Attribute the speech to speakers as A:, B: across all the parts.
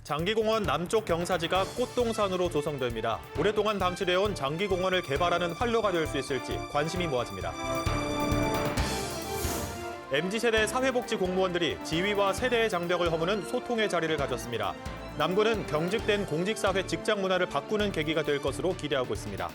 A: 장기공원 남쪽 경사지가 꽃동산으로 조성됩니다. 오랫동안 방치되어온 장기공원을 개발하는 활로가 될 수 있을지 관심이 모아집니다. MZ세대 사회복지 공무원들이 지위와 세대의 장벽을 허무는 소통의 자리를 가졌습니다. 남구는 경직된 공직사회 직장 문화를 바꾸는 계기가 될 것으로 기대하고 있습니다.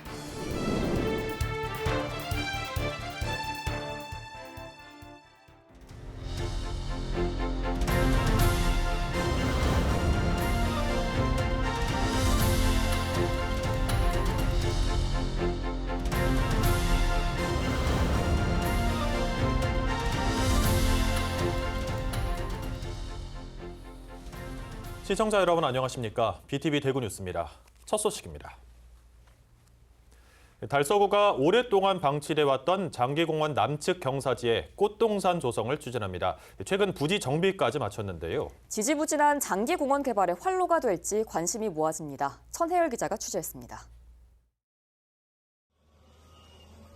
A: 시청자 여러분 안녕하십니까? BTV 대구 뉴스입니다. 첫 소식입니다. 달서구가 오랫동안 방치돼 왔던 장기공원 남측 경사지에 꽃동산 조성을 추진합니다. 최근 부지 정비까지 마쳤는데요.
B: 지지부진한 장기공원 개발의 활로가 될지 관심이 모아집니다. 천혜열 기자가 취재했습니다.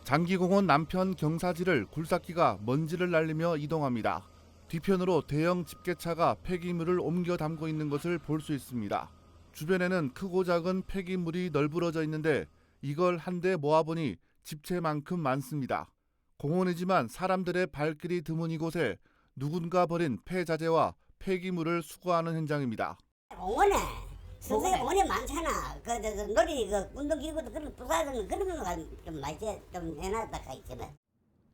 C: 장기공원 남편 경사지를 굴삭기가 먼지를 날리며 이동합니다. 뒤편으로 대형 집게차가 폐기물을 옮겨 담고 있는 것을 볼 수 있습니다. 주변에는 크고 작은 폐기물이 널브러져 있는데 이걸 한데 모아보니 집채만큼 많습니다. 공원이지만 사람들의 발길이 드문 이곳에 누군가 버린 폐자재와 폐기물을 수거하는 현장입니다.
D: 공원에 성수에 공원이 많잖아. 놀이 운동기구도 그런 부사하는 그런 거가 좀 많이 좀 해놨다가 있잖아.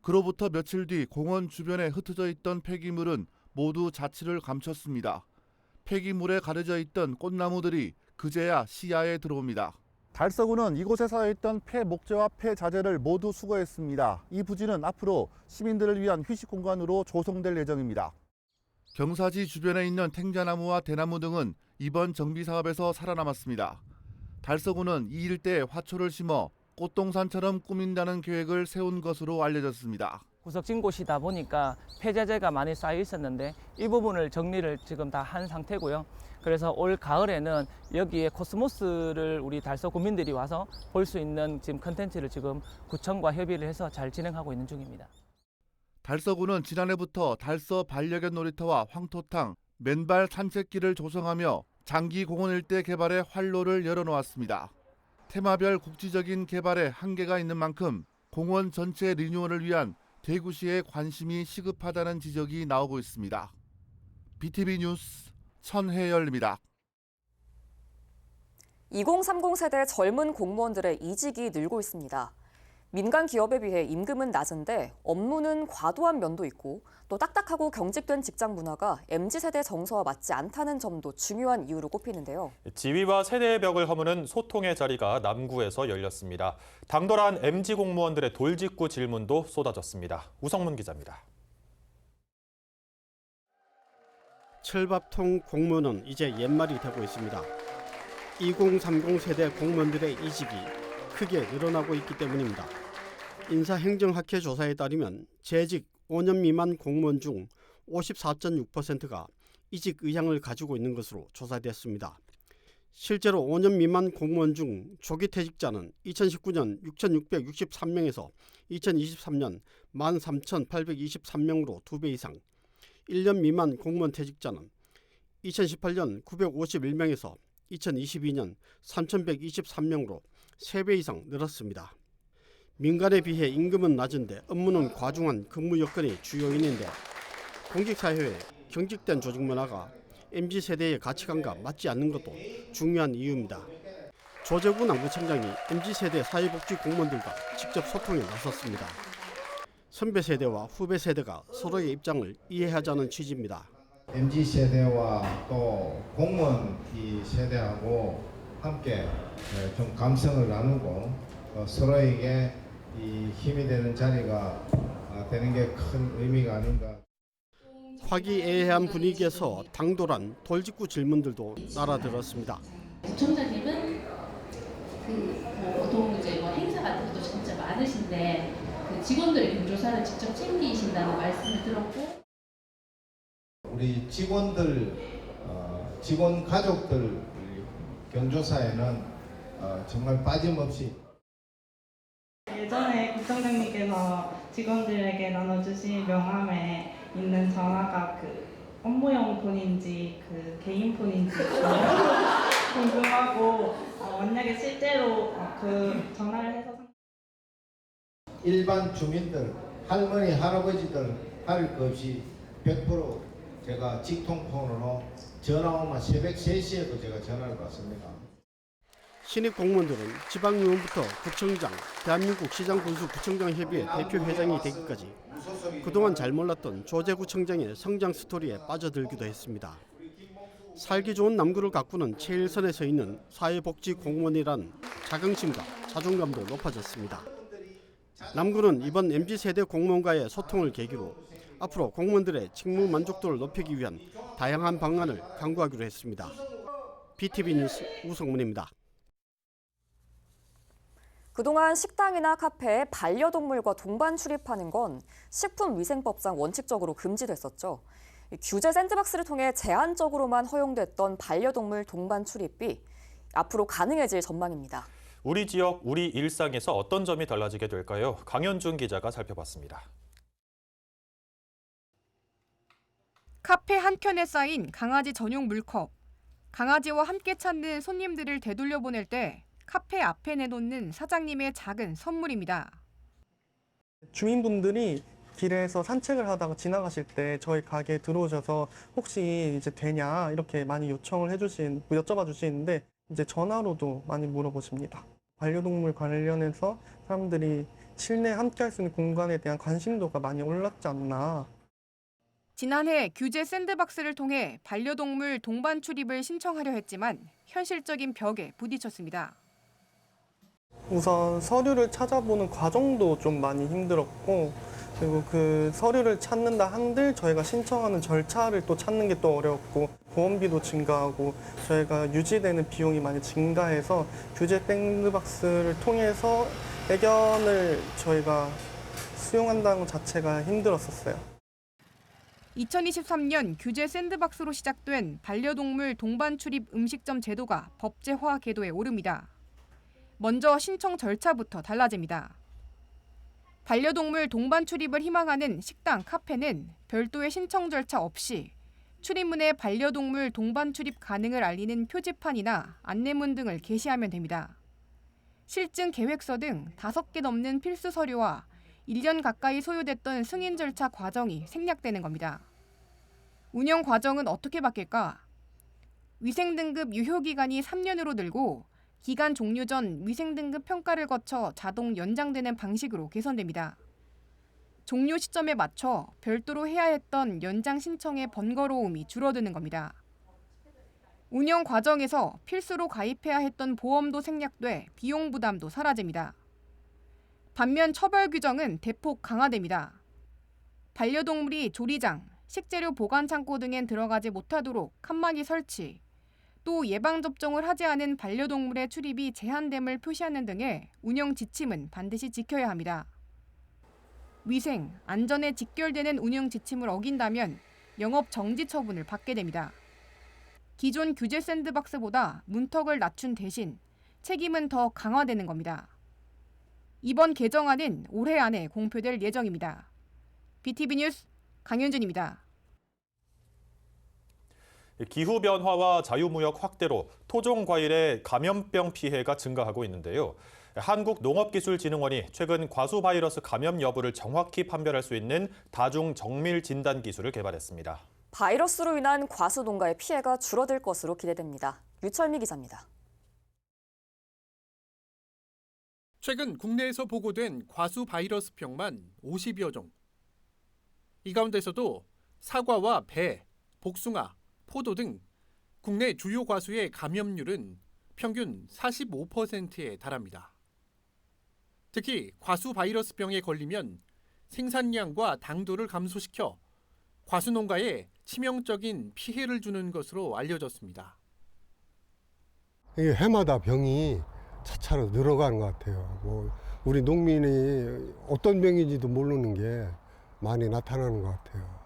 C: 그로부터 며칠 뒤 공원 주변에 흩어져 있던 폐기물은 모두 자취를 감췄습니다. 폐기물에 가려져 있던 꽃나무들이 그제야 시야에 들어옵니다. 달서구는 이곳에 쌓여있던 폐목재와 폐자재를 모두 수거했습니다. 이 부지는 앞으로 시민들을 위한 휴식 공간으로 조성될 예정입니다. 경사지 주변에 있는 탱자나무와 대나무 등은 이번 정비 사업에서 살아남았습니다. 달서구는 이 일대에 화초를 심어 꽃동산처럼 꾸민다는 계획을 세운 것으로 알려졌습니다.
E: 구석진 곳이다 보니까 폐자재가 많이 쌓여 있었는데 이 부분을 정리를 지금 다 한 상태고요. 그래서 올 가을에는 여기에 코스모스를 우리 달서 구민들이 와서 볼 수 있는 지금 컨텐츠를 지금 구청과 협의를 해서 잘 진행하고 있는 중입니다.
C: 달서구는 지난해부터 달서 반려견 놀이터와 황토탕, 맨발 산책길을 조성하며 장기공원 일대 개발의 활로를 열어놓았습니다. 테마별 국지적인 개발에 한계가 있는 만큼 공원 전체 리뉴얼을 위한 대구시의 관심이 시급하다는 지적이 나오고 있습니다. BTV 뉴스 천혜열입니다.
B: 2030 세대 젊은 공무원들의 이직이 늘고 있습니다. 민간 기업에 비해 임금은 낮은데 업무는 과도한 면도 있고 또 딱딱하고 경직된 직장 문화가 MZ세대 정서와 맞지 않다는 점도 중요한 이유로 꼽히는데요.
A: 지위와 세대의 벽을 허무는 소통의 자리가 남구에서 열렸습니다. 당돌한 MZ 공무원들의 돌직구 질문도 쏟아졌습니다. 우성문 기자입니다.
F: 철밥통 공무원은 이제 옛말이 되고 있습니다. 2030 세대 공무원들의 이직이 크게 늘어나고 있기 때문입니다. 인사행정학회 조사에 따르면 재직 5년 미만 공무원 중 54.6%가 이직 의향을 가지고 있는 것으로 조사됐습니다. 실제로 5년 미만 공무원 중 조기 퇴직자는 2019년 6,663명에서 2023년 13,823명으로 2배 이상, 1년 미만 공무원 퇴직자는 2018년 951명에서 2022년 3,123명으로 3배 이상 늘었습니다. 민간에 비해 임금은 낮은데 업무는 과중한 근무 여건이 주요 인인데 공직사회의 경직된 조직 문화가 MZ세대의 가치관과 맞지 않는 것도 중요한 이유입니다. 조재구 남구청장이 MZ세대 사회복지 공무원들과 직접 소통에 나섰습니다. 선배 세대와 후배 세대가 서로의 입장을 이해하자는 취지입니다.
G: MZ세대와 또 공무원 이 세대하고 함께 좀 감성을 나누고 서로에게 이 힘이 되는 자리가 되는 게 큰 의미가 아닌가.
F: 화기애애한 분위기에서 당돌한 돌직구 질문들도 날아들었습니다.
H: 구청장님은 보통 이제 행사 같은 것도 진짜 많으신데 직원들의 경조사를 직접 챙기신다는 말씀을 들었고,
G: 우리 직원들, 직원 가족들 경조사에는 정말 빠짐없이
I: 예전에 구청장님께서 직원들에게 나눠주신 명함에 있는 전화가 업무용 폰인지 그 개인 폰인지 궁금하고 만약에 실제로 그 전화를 해서
G: 일반 주민들, 할머니, 할아버지들 할 것 없이 100% 제가 직통폰으로 전화 오면 새벽 3시에도 제가 전화를 받습니다.
F: 신입 공무원들은 지방의원부터 구청장, 대한민국 시장군수구청장협의회 대표회장이 되기까지 그동안 잘 몰랐던 조제구청장의 성장 스토리에 빠져들기도 했습니다. 살기 좋은 남구를 가꾸는 최일선에 서 있는 사회복지공무원이란 자긍심과 자존감도 높아졌습니다. 남구는 이번 MZ세대 공무원과의 소통을 계기로 앞으로 공무원들의 직무 만족도를 높이기 위한 다양한 방안을 강구하기로 했습니다. BTV 뉴스 우성문입니다.
B: 그동안 식당이나 카페에 반려동물과 동반 출입하는 건 식품위생법상 원칙적으로 금지됐었죠. 규제 샌드박스를 통해 제한적으로만 허용됐던 반려동물 동반 출입이 앞으로 가능해질 전망입니다.
A: 우리 지역, 우리 일상에서 어떤 점이 달라지게 될까요? 강현준 기자가 살펴봤습니다.
J: 카페 한켠에 쌓인 강아지 전용 물컵. 강아지와 함께 찾는 손님들을 되돌려 보낼 때 카페 앞에 내놓는 사장님의 작은 선물입니다.
K: 주민분들이 길에서 산책을 하다가 지나가실 때 저희 가게에 들어오셔서 혹시 이제 되냐 이렇게 많이 여쭤봐 주시는데 이제 전화로도 많이 물어보십니다. 반려동물 관련해서 사람들이 실내에 함께 할 수 있는 공간에 대한 관심도가 많이 올랐지 않나.
J: 지난해 규제 샌드박스를 통해 반려동물 동반 출입을 신청하려 했지만 현실적인 벽에 부딪혔습니다.
K: 우선 서류를 찾아보는 과정도 좀 많이 힘들었고, 그리고 그 서류를 찾는다 한들 저희가 신청하는 절차를 또 찾는 게 또 어려웠고, 보험비도 증가하고 저희가 유지되는 비용이 많이 증가해서 규제 샌드박스를 통해서 애견을 저희가 수용한다는 것 자체가 힘들었었어요.
J: 2023년 규제 샌드박스로 시작된 반려동물 동반 출입 음식점 제도가 법제화 궤도에 오릅니다. 먼저 신청 절차부터 달라집니다. 반려동물 동반 출입을 희망하는 식당, 카페는 별도의 신청 절차 없이 출입문에 반려동물 동반 출입 가능을 알리는 표지판이나 안내문 등을 게시하면 됩니다. 실증 계획서 등 5개 넘는 필수 서류와 1년 가까이 소요됐던 승인 절차 과정이 생략되는 겁니다. 운영 과정은 어떻게 바뀔까? 위생등급 유효기간이 3년으로 늘고 기간 종료 전 위생등급 평가를 거쳐 자동 연장되는 방식으로 개선됩니다. 종료 시점에 맞춰 별도로 해야 했던 연장 신청의 번거로움이 줄어드는 겁니다. 운영 과정에서 필수로 가입해야 했던 보험도 생략돼 비용 부담도 사라집니다. 반면 처벌 규정은 대폭 강화됩니다. 반려동물이 조리장, 식재료 보관 창고 등엔 들어가지 못하도록 칸막이 설치, 또 예방접종을 하지 않은 반려동물의 출입이 제한됨을 표시하는 등의 운영 지침은 반드시 지켜야 합니다. 위생, 안전에 직결되는 운영 지침을 어긴다면 영업 정지 처분을 받게 됩니다. 기존 규제 샌드박스보다 문턱을 낮춘 대신 책임은 더 강화되는 겁니다. 이번 개정안은 올해 안에 공표될 예정입니다. BTV 뉴스 강현준입니다.
A: 기후변화와 자유무역 확대로 토종과일의 감염병 피해가 증가하고 있는데요. 한국농업기술진흥원이 최근 과수바이러스 감염 여부를 정확히 판별할 수 있는 다중 정밀 진단 기술을 개발했습니다.
B: 바이러스로 인한 과수 농가의 피해가 줄어들 것으로 기대됩니다. 유철미 기자입니다.
L: 최근 국내에서 보고된 과수 바이러스병만 50여 종. 이 가운데서도 사과와 배, 복숭아, 포도 등 국내 주요 과수의 감염률은 평균 45%에 달합니다. 특히 과수 바이러스병에 걸리면 생산량과 당도를 감소시켜 과수 농가에 치명적인 피해를 주는 것으로 알려졌습니다.
M: 이게 해마다 병이 차차로 늘어가는 것 같아요. 우리 농민이 어떤 병인지도 모르는 게 많이 나타나는 것 같아요.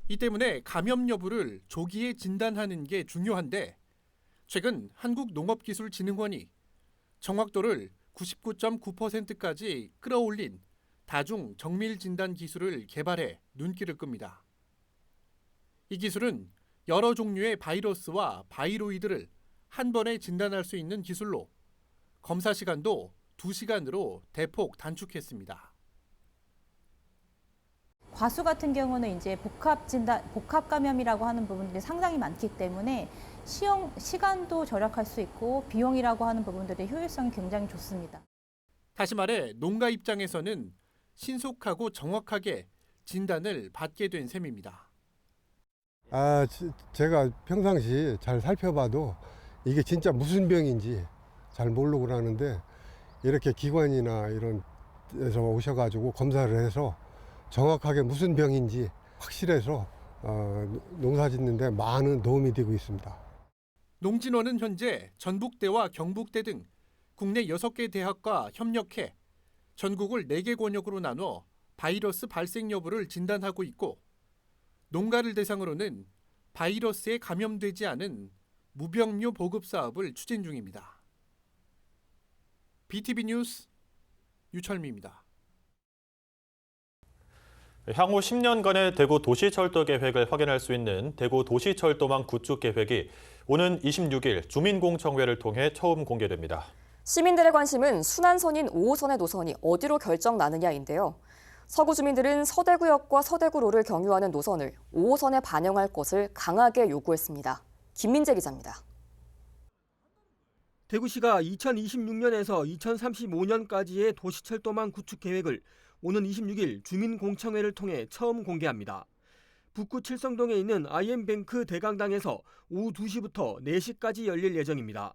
L: 이 때문에 감염 여부를 조기에 진단하는 게 중요한데 최근 한국농업기술진흥원이 정확도를 99.9%까지 끌어올린 다중 정밀 진단 기술을 개발해 눈길을 끕니다. 이 기술은 여러 종류의 바이러스와 바이로이드를 한 번에 진단할 수 있는 기술로 검사 시간도 2시간으로 대폭 단축했습니다.
N: 과수 같은 경우는 이제 복합 감염이라고 하는 부분들이 상당히 많기 때문에 시간도 절약할 수 있고 비용이라고 하는 부분들의 효율성이 굉장히 좋습니다.
L: 다시 말해 농가 입장에서는 신속하고 정확하게 진단을 받게 된 셈입니다.
M: 제가 평상시 잘 살펴봐도 이게 진짜 무슨 병인지 잘 모르고 그러는데 이렇게 기관이나 이런 데서 오셔가지고 검사를 해서 정확하게 무슨 병인지 확실해서 농사 짓는 데 많은 도움이 되고 있습니다.
L: 농진원은 현재 전북대와 경북대 등 국내 6개 대학과 협력해 전국을 4개 권역으로 나눠 바이러스 발생 여부를 진단하고 있고 농가를 대상으로는 바이러스에 감염되지 않은 무병료 보급 사업을 추진 중입니다. BTV 뉴스 유철미입니다.
A: 향후 10년간의 대구 도시철도 계획을 확인할 수 있는 대구 도시철도망 구축 계획이 오는 26일 주민공청회를 통해 처음 공개됩니다.
B: 시민들의 관심은 순환선인 5호선의 노선이 어디로 결정나느냐인데요. 서구 주민들은 서대구역과 서대구로를 경유하는 노선을 5호선에 반영할 것을 강하게 요구했습니다. 김민재 기자입니다.
O: 대구시가 2026년에서 2035년까지의 도시철도망 구축 계획을 오는 26일 주민공청회를 통해 처음 공개합니다. 북구 칠성동에 있는 IM뱅크 대강당에서 오후 2시부터 4시까지 열릴 예정입니다.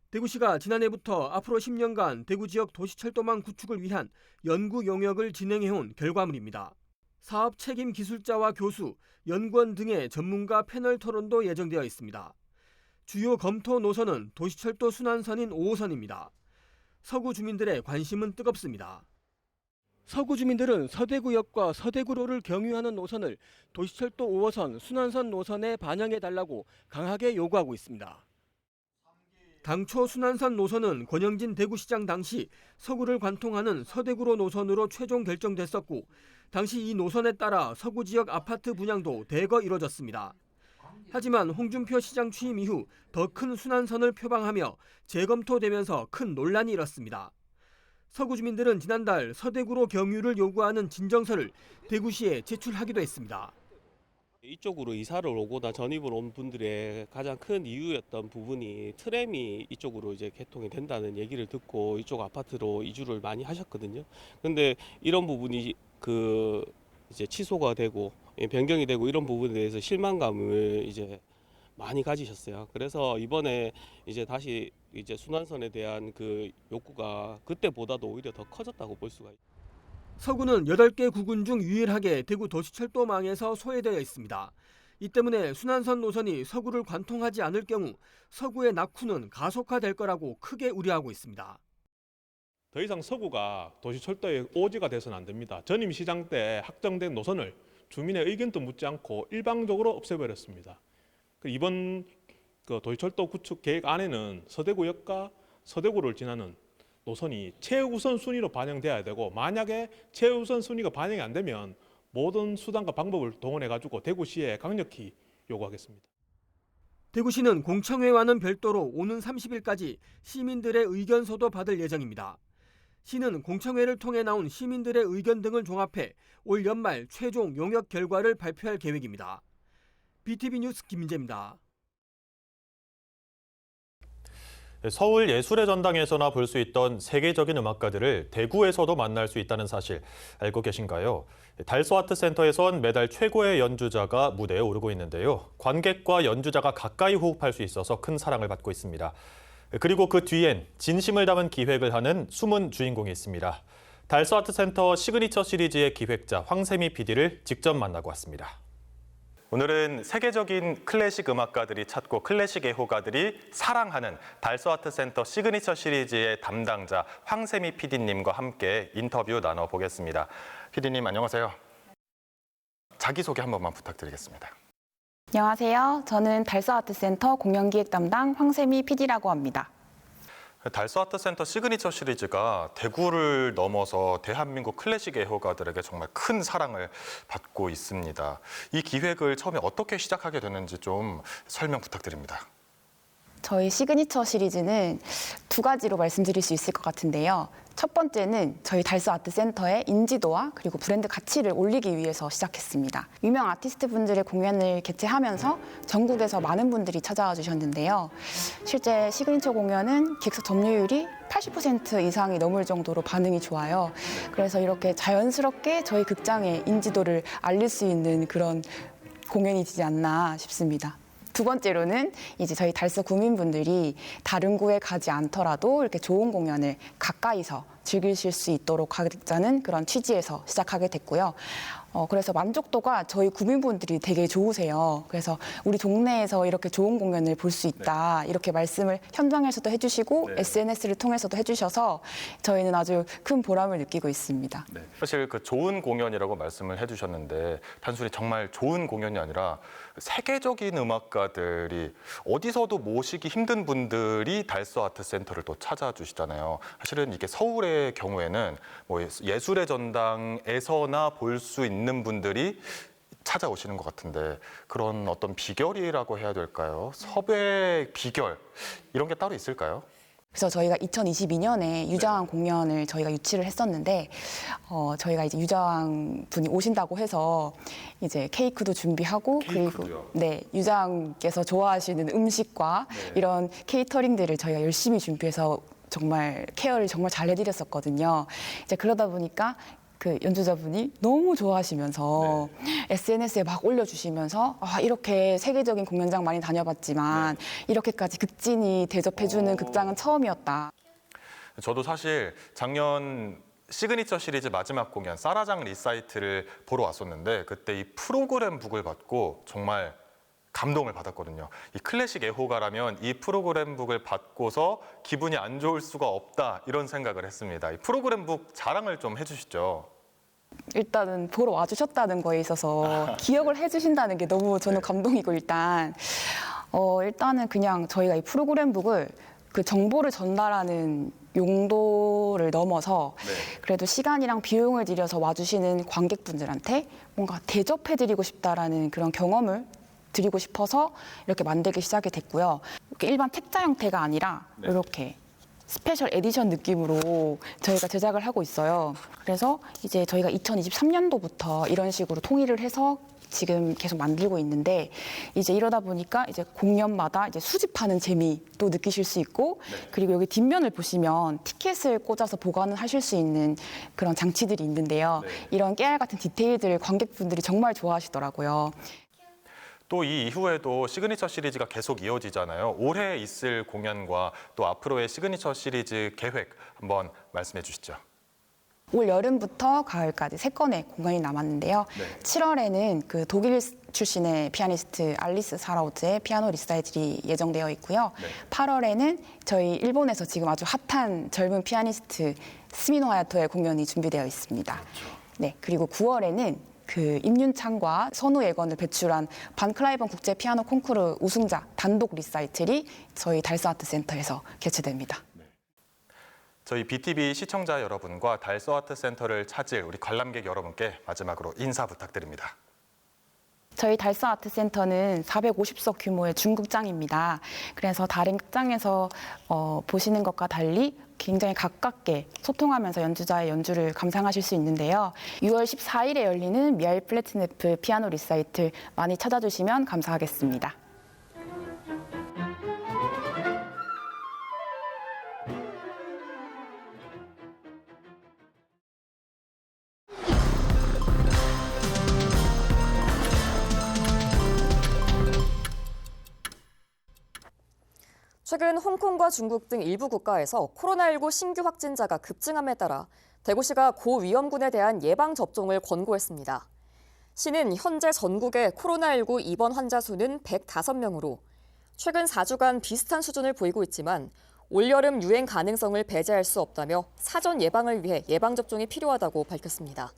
O: 대구시가 지난해부터 앞으로 10년간 대구 지역 도시철도망 구축을 위한 연구 용역을 진행해온 결과물입니다. 사업 책임 기술자와 교수, 연구원 등의 전문가 패널 토론도 예정되어 있습니다. 주요 검토 노선은 도시철도 순환선인 5호선입니다. 서구 주민들의 관심은 뜨겁습니다. 서구 주민들은 서대구역과 서대구로를 경유하는 노선을 도시철도 5호선 순환선 노선에 반영해달라고 강하게 요구하고 있습니다. 당초 순환선 노선은 권영진 대구시장 당시 서구를 관통하는 서대구로 노선으로 최종 결정됐었고 당시 이 노선에 따라 서구 지역 아파트 분양도 대거 이뤄졌습니다. 하지만 홍준표 시장 취임 이후 더 큰 순환선을 표방하며 재검토되면서 큰 논란이 일었습니다. 서구 주민들은 지난달 서대구로 경유를 요구하는 진정서를 대구시에 제출하기도 했습니다.
P: 이쪽으로 이사를 오거나 전입을 온 분들의 가장 큰 이유였던 부분이 트램이 이쪽으로 이제 개통이 된다는 얘기를 듣고 이쪽 아파트로 이주를 많이 하셨거든요. 근데 이런 부분이 이제 취소가 되고 변경이 되고 이런 부분에 대해서 실망감을 이제 많이 가지셨어요. 그래서 이번에 이제 다시 이제 순환선에 대한 그 욕구가 그때보다도 오히려 더 커졌다고 볼 수가 있습니다.
O: 서구는 8개 구군 중 유일하게 대구 도시철도망에서 소외되어 있습니다. 이 때문에 순환선 노선이 서구를 관통하지 않을 경우 서구의 낙후는 가속화될 거라고 크게 우려하고 있습니다.
Q: 더 이상 서구가 도시철도의 오지가 돼서는 안 됩니다. 전임 시장 때 확정된 노선을 주민의 의견도 묻지 않고 일방적으로 없애버렸습니다. 이번 도시철도 구축 계획 안에는 서대구역과 서대구를 지나는 노선이 최우선 순위로 반영돼야 되고 만약에 최우선 순위가 반영이 안 되면 모든 수단과 방법을 동원해가지고 대구시에 강력히 요구하겠습니다.
O: 대구시는 공청회와는 별도로 오는 30일까지 시민들의 의견서도 받을 예정입니다. 시는 공청회를 통해 나온 시민들의 의견 등을 종합해 올 연말 최종 용역 결과를 발표할 계획입니다. BTV 뉴스 김민재입니다.
A: 서울 예술의 전당에서나 볼 수 있던 세계적인 음악가들을 대구에서도 만날 수 있다는 사실 알고 계신가요? 달서 아트센터에선 매달 최고의 연주자가 무대에 오르고 있는데요. 관객과 연주자가 가까이 호흡할 수 있어서 큰 사랑을 받고 있습니다. 그리고 그 뒤엔 진심을 담은 기획을 하는 숨은 주인공이 있습니다. 달서 아트센터 시그니처 시리즈의 기획자 황세미 PD를 직접 만나고 왔습니다. 오늘은 세계적인 클래식 음악가들이 찾고 클래식 애호가들이 사랑하는 달서 아트센터 시그니처 시리즈의 담당자 황세미 PD님과 함께 인터뷰 나눠보겠습니다. PD님 안녕하세요. 자기소개 한 번만 부탁드리겠습니다.
R: 안녕하세요. 저는 달서 아트센터 공연기획 담당 황세미 PD라고 합니다.
A: 달서아트센터 시그니처 시리즈가 대구를 넘어서 대한민국 클래식 애호가들에게 정말 큰 사랑을 받고 있습니다. 이 기획을 처음에 어떻게 시작하게 됐는지 좀 설명 부탁드립니다.
R: 저희 시그니처 시리즈는 두 가지로 말씀드릴 수 있을 것 같은데요. 첫 번째는 저희 달서아트센터의 인지도와 그리고 브랜드 가치를 올리기 위해서 시작했습니다. 유명 아티스트 분들의 공연을 개최하면서 전국에서 많은 분들이 찾아와 주셨는데요. 실제 시그니처 공연은 객석 점유율이 80% 이상이 넘을 정도로 반응이 좋아요. 그래서 이렇게 자연스럽게 저희 극장의 인지도를 알릴 수 있는 그런 공연이 되지 않나 싶습니다. 두 번째로는 이제 저희 달서 구민분들이 다른 구에 가지 않더라도 이렇게 좋은 공연을 가까이서 즐기실 수 있도록 하자는 그런 취지에서 시작하게 됐고요. 그래서 만족도가 저희 구민분들이 되게 좋으세요. 그래서 우리 동네에서 이렇게 좋은 공연을 볼 수 있다. 이렇게 말씀을 현장에서도 해주시고 SNS를 통해서도 해주셔서 저희는 아주 큰 보람을 느끼고 있습니다.
A: 사실 그 좋은 공연이라고 말씀을 해주셨는데 단순히 정말 좋은 공연이 아니라 세계적인 음악가들이 어디서도 모시기 힘든 분들이 달서아트센터를 또 찾아주시잖아요. 사실은 이게 서울의 경우에는 뭐 예술의 전당에서나 볼 수 있는 분들이 찾아오시는 것 같은데 그런 어떤 비결이라고 해야 될까요? 섭외 비결 이런 게 따로 있을까요?
R: 그래서 저희가 2022년에 유자왕 공연을 저희가 유치를 했었는데 저희가 이제 유자왕 분이 오신다고 해서 이제 케이크도 준비하고 그리고 유자왕께서 좋아하시는 음식과 이런 케이터링들을 저희가 열심히 준비해서 정말 케어를 정말 잘 해드렸었거든요. 이제 그러다 보니까 그 연주자분이 너무 좋아하시면서 SNS에 막 올려주시면서 이렇게 세계적인 공연장 많이 다녀봤지만 이렇게까지 극진히 대접해주는 극장은 처음이었다.
A: 저도 사실 작년 시그니처 시리즈 마지막 공연 사라장 리사이트를 보러 왔었는데 그때 이 프로그램북을 받고 정말 감동을 받았거든요. 이 클래식 애호가라면 이 프로그램북을 받고서 기분이 안 좋을 수가 없다 이런 생각을 했습니다. 이 프로그램북 자랑을 좀 해주시죠.
R: 일단은 보러 와주셨다는 거에 있어서 기억을 해주신다는 게 너무 저는 감동이고 일단은 그냥 저희가 이 프로그램북을 그 정보를 전달하는 용도를 넘어서 그래도 시간이랑 비용을 들여서 와주시는 관객분들한테 뭔가 대접해드리고 싶다라는 그런 경험을 드리고 싶어서 이렇게 만들기 시작이 됐고요. 이렇게 일반 책자 형태가 아니라 이렇게 스페셜 에디션 느낌으로 저희가 제작을 하고 있어요. 그래서 이제 저희가 2023년도부터 이런 식으로 통일을 해서 지금 계속 만들고 있는데 이제 이러다 보니까 이제 공연마다 이제 수집하는 재미도 느끼실 수 있고 그리고 여기 뒷면을 보시면 티켓을 꽂아서 보관을 하실 수 있는 그런 장치들이 있는데요. 이런 깨알 같은 디테일들을 관객분들이 정말 좋아하시더라고요.
A: 또 이 이후에도 시그니처 시리즈가 계속 이어지잖아요. 올해 있을 공연과 또 앞으로의 시그니처 시리즈 계획 한번 말씀해 주시죠.
R: 올 여름부터 가을까지 3건의 공연이 남았는데요. 7월에는 그 독일 출신의 피아니스트 알리스 사라우즈의 피아노 리사이틀이 예정되어 있고요. 8월에는 저희 일본에서 지금 아주 핫한 젊은 피아니스트 스미노 하야토의 공연이 준비되어 있습니다. 그리고 9월에는 그 임윤창과 선우 예건을 배출한 반 클라이번 국제 피아노 콩쿠르 우승자 단독 리사이틀이 저희 달서아트센터에서 개최됩니다.
A: 저희 BTV 시청자 여러분과 달서아트센터를 찾을 우리 관람객 여러분께 마지막으로 인사 부탁드립니다.
R: 저희 달서아트센터는 450석 규모의 중극장입니다. 그래서 다른 극장에서 보시는 것과 달리 굉장히 가깝게 소통하면서 연주자의 연주를 감상하실 수 있는데요. 6월 14일에 열리는 미하일 플래트네프 피아노 리사이틀 많이 찾아주시면 감사하겠습니다.
B: 최근 홍콩과 중국 등 일부 국가에서 코로나19 신규 확진자가 급증함에 따라 대구시가 고위험군에 대한 예방접종을 권고했습니다. 시는 현재 전국의 코로나19 입원 환자 수는 105명으로 최근 4주간 비슷한 수준을 보이고 있지만 올여름 유행 가능성을 배제할 수 없다며 사전 예방을 위해 예방접종이 필요하다고 밝혔습니다.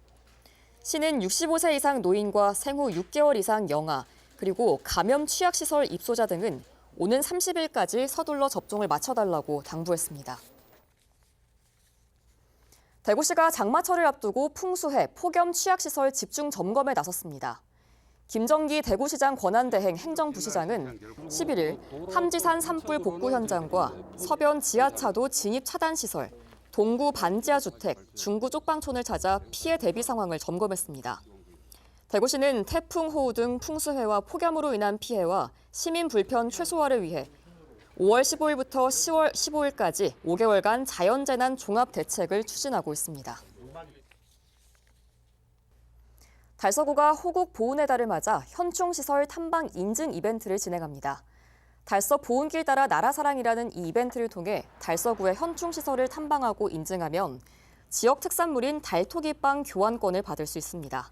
B: 시는 65세 이상 노인과 생후 6개월 이상 영아, 그리고 감염 취약시설 입소자 등은 오는 30일까지 서둘러 접종을 마쳐달라고 당부했습니다. 대구시가 장마철을 앞두고 풍수해 폭염 취약시설 집중 점검에 나섰습니다. 김정기 대구시장 권한대행 행정부시장은 11일 함지산 산불 복구 현장과 서변 지하차도 진입 차단 시설, 동구 반지하 주택, 중구 쪽방촌을 찾아 피해 대비 상황을 점검했습니다. 대구시는 태풍, 호우 등 풍수해와 폭염으로 인한 피해와 시민 불편 최소화를 위해 5월 15일부터 10월 15일까지 5개월간 자연재난 종합 대책을 추진하고 있습니다. 달서구가 호국 보훈의 달을 맞아 현충시설 탐방 인증 이벤트를 진행합니다. 달서 보훈길 따라 나라사랑이라는 이 이벤트를 통해 달서구의 현충시설을 탐방하고 인증하면 지역 특산물인 달토기빵 교환권을 받을 수 있습니다.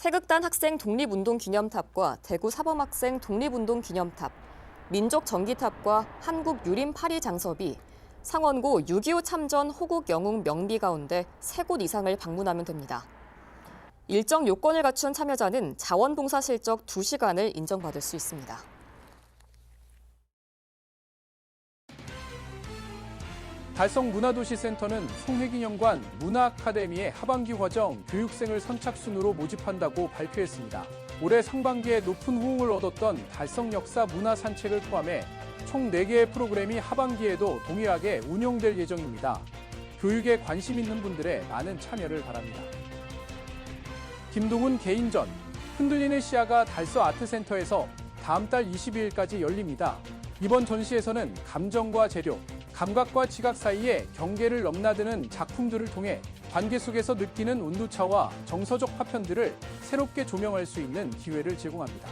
B: 태극단 학생 독립운동기념탑과 대구 사범학생 독립운동기념탑, 민족전기탑과 한국유림 파리 장섭이 상원고 6.25 참전 호국 영웅 명비 가운데 3곳 이상을 방문하면 됩니다. 일정 요건을 갖춘 참여자는 자원봉사 실적 2시간을 인정받을 수 있습니다.
L: 달성문화도시센터는 송혜기념관 문화아카데미의 하반기 과정 교육생을 선착순으로 모집한다고 발표했습니다. 올해 상반기에 높은 호응을 얻었던 달성 역사 문화 산책을 포함해 총 4개의 프로그램이 하반기에도 동일하게 운영될 예정입니다. 교육에 관심 있는 분들의 많은 참여를 바랍니다. 김동훈 개인전, 흔들리는 시야가 달서 아트센터에서 다음 달 22일까지 열립니다. 이번 전시에서는 감정과 재료, 감각과 지각 사이에 경계를 넘나드는 작품들을 통해 관계 속에서 느끼는 온도차와 정서적 파편들을 새롭게 조명할 수 있는 기회를 제공합니다.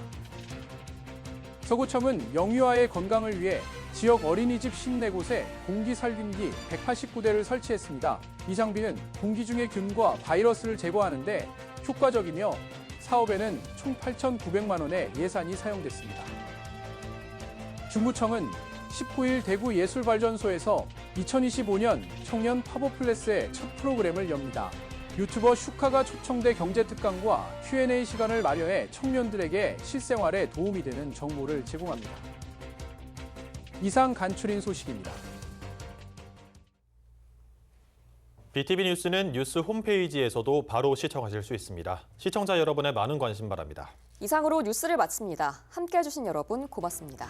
L: 서구청은 영유아의 건강을 위해 지역 어린이집 54곳에 공기살균기 189대를 설치했습니다. 이 장비는 공기 중의 균과 바이러스를 제거하는 데 효과적이며 사업에는 총 8,900만 원의 예산이 사용됐습니다. 중구청은 19일 대구예술발전소에서 2025년 청년 팝업플래스의 첫 프로그램을 엽니다. 유튜버 슈카가 초청돼 경제특강과 Q&A 시간을 마련해 청년들에게 실생활에 도움이 되는 정보를 제공합니다. 이상 간추린 소식입니다.
A: BTV 뉴스는 뉴스 홈페이지에서도 바로 시청하실 수 있습니다. 시청자 여러분의 많은 관심 바랍니다.
B: 이상으로 뉴스를 마칩니다. 함께해 주신 여러분 고맙습니다.